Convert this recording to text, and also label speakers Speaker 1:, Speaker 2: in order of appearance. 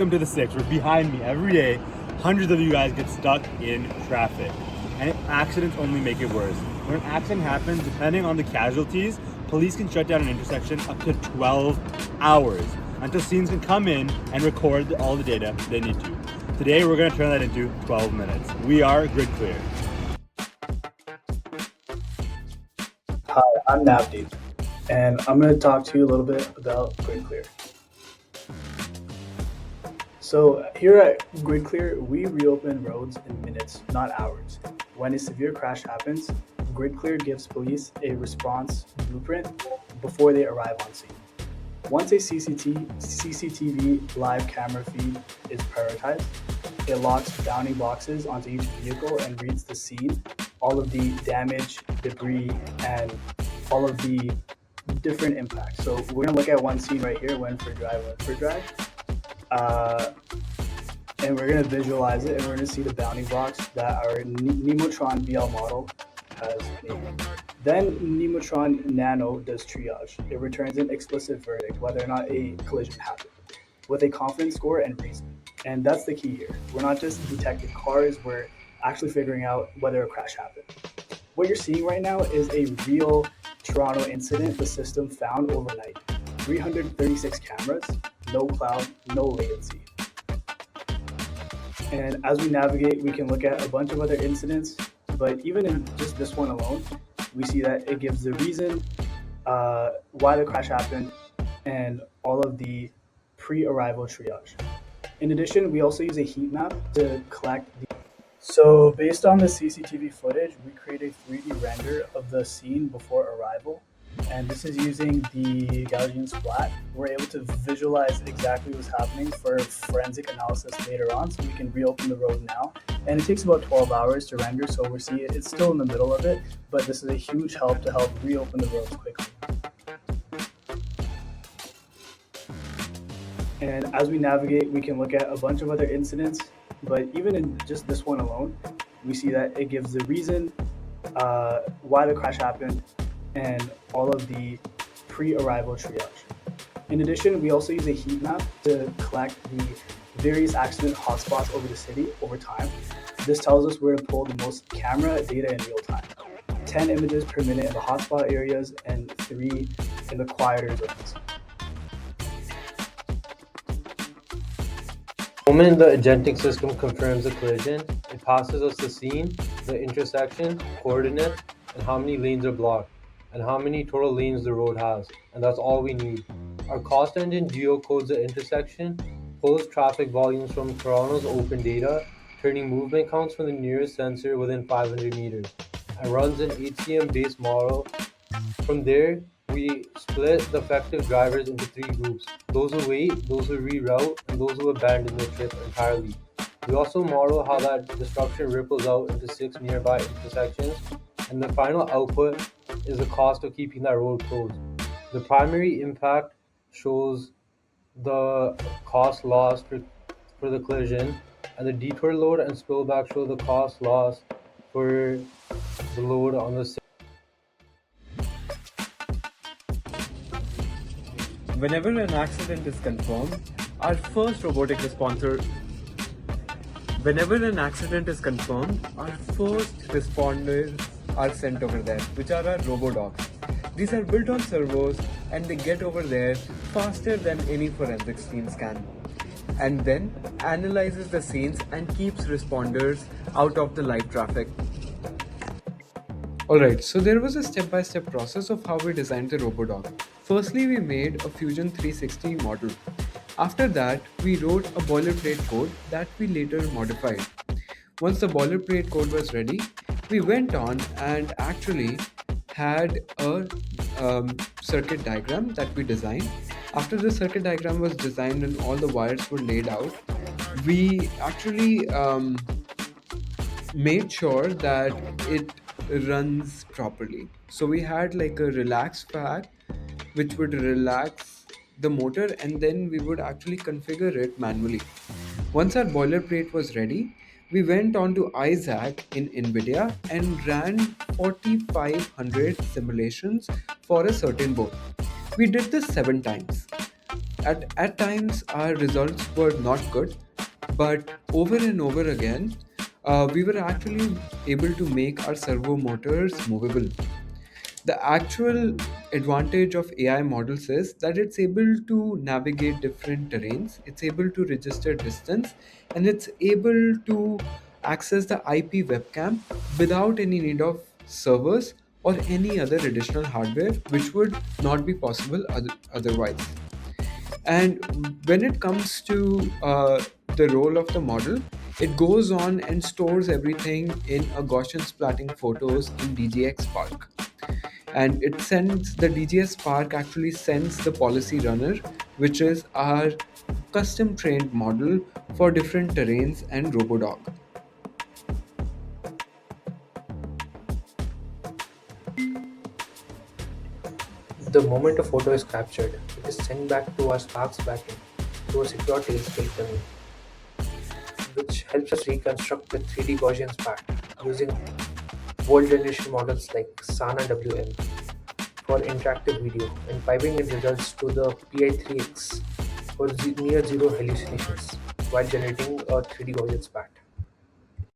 Speaker 1: Welcome to the six. We're behind me every day. Hundreds of you guys get stuck in traffic, and accidents only make it worse. When an accident happens, depending on the casualties, police can shut down an intersection up to 12 hours until scenes can come in and record all the data they need to. Today, we're going to turn that into 12 minutes. We are grid clear.
Speaker 2: Hi, I'm Navdeep, and I'm going to talk to you a little bit about Grid Clear. So here at Grid Clear, we reopen roads in minutes, not hours. When a severe crash happens, Grid Clear gives police a response blueprint before they arrive on scene. Once a CCTV live camera feed is prioritized, it locks bounding boxes onto each vehicle and reads the scene, all of the damage, debris, and all of the different impacts. So we're gonna look at one scene right here, when for drive, when for drive. And we're gonna visualize it, and we're gonna see the bounding box that our Nemotron BL model has made. Then Nemotron Nano does triage. It returns an explicit verdict whether or not a collision happened, with a confidence score and reason. And that's the key here. We're not just detecting cars, we're actually figuring out whether a crash happened. What you're seeing right now is a real Toronto incident the system found overnight. 336 cameras, no cloud, no latency. And as we navigate, we can look at a bunch of other incidents, but even in just this one alone, we see that it gives the reason why the crash happened and all of the pre-arrival triage. In addition, we also use a heat map to collect So based on the CCTV footage, we create a 3D render of the scene before arrival. And this is using the Gaussian splat. We're able to visualize exactly what's happening for forensic analysis later on, so we can reopen the road now. And it takes about 12 hours to render, so we're seeing it's still in the middle of it, but this is a huge help to help reopen the roads quickly. And as we navigate, we can look at a bunch of other incidents, but even in just this one alone, we see that it gives the reason why the crash happened and all of the pre-arrival triage. In addition, we also use a heat map to collect the various accident hotspots over the city over time. This tells us where to pull the most camera data in real time. 10 images per minute in the hotspot areas and 3 in the quieter zones.
Speaker 3: The moment the agentic system confirms a collision, it passes us the scene, the intersection, coordinates, and how many lanes are blocked, and how many total lanes the road has, and that's all we need. Our cost engine geocodes the intersection, pulls traffic volumes from Toronto's open data, turning movement counts from the nearest sensor within 500 meters, and runs an HCM-based model. From there, we split the affected drivers into 3 groups: those who wait, those who reroute, and those who abandon the trip entirely. We also model how that disruption ripples out into 6 nearby intersections, and the final output is the cost of keeping that road closed. The primary impact shows the cost loss for the collision, and the detour load and spillback show the cost loss for the load on the
Speaker 4: Whenever an accident is confirmed, our first robotic responders are sent over there, which are our robodogs. These are built on servos and they get over there faster than any forensics teams can, and then analyzes the scenes and keeps responders out of the live traffic. Alright, so there was a step-by-step process of how we designed the RoboDog. Firstly, we made a Fusion 360 model. After that, we wrote a boilerplate code that we later modified. Once the boilerplate code was ready, we went on and actually had a circuit diagram that we designed. After the circuit diagram was designed and all the wires were laid out, we actually made sure that it runs properly. So we had like a relax pad which would relax the motor, and then we would actually configure it manually. Once our boilerplate was ready, we went on to Isaac in Nvidia and ran 4500 simulations for a certain board. We did this 7 times. At times, our results were not good, but over and over again, we were actually able to make our servo motors movable. The actual advantage of AI models is that it's able to navigate different terrains, it's able to register distance, and it's able to access the IP webcam without any need of servers or any other additional hardware, which would not be possible otherwise. And when it comes to the role of the model, it goes on and stores everything in a Gaussian splatting photos in DGX Spark. And it sends the DGX Spark actually sends the policy runner, which is our custom trained model for different terrains and RoboDog.
Speaker 5: The moment a photo is captured, it is sent back to our Sparks backend through a secure tailscale tunnel, which helps us reconstruct the 3D Gaussian spat using world generation models like Sana WM for interactive video and piping in results to the PI3X for near zero hallucinations while generating a 3D Gaussian spat.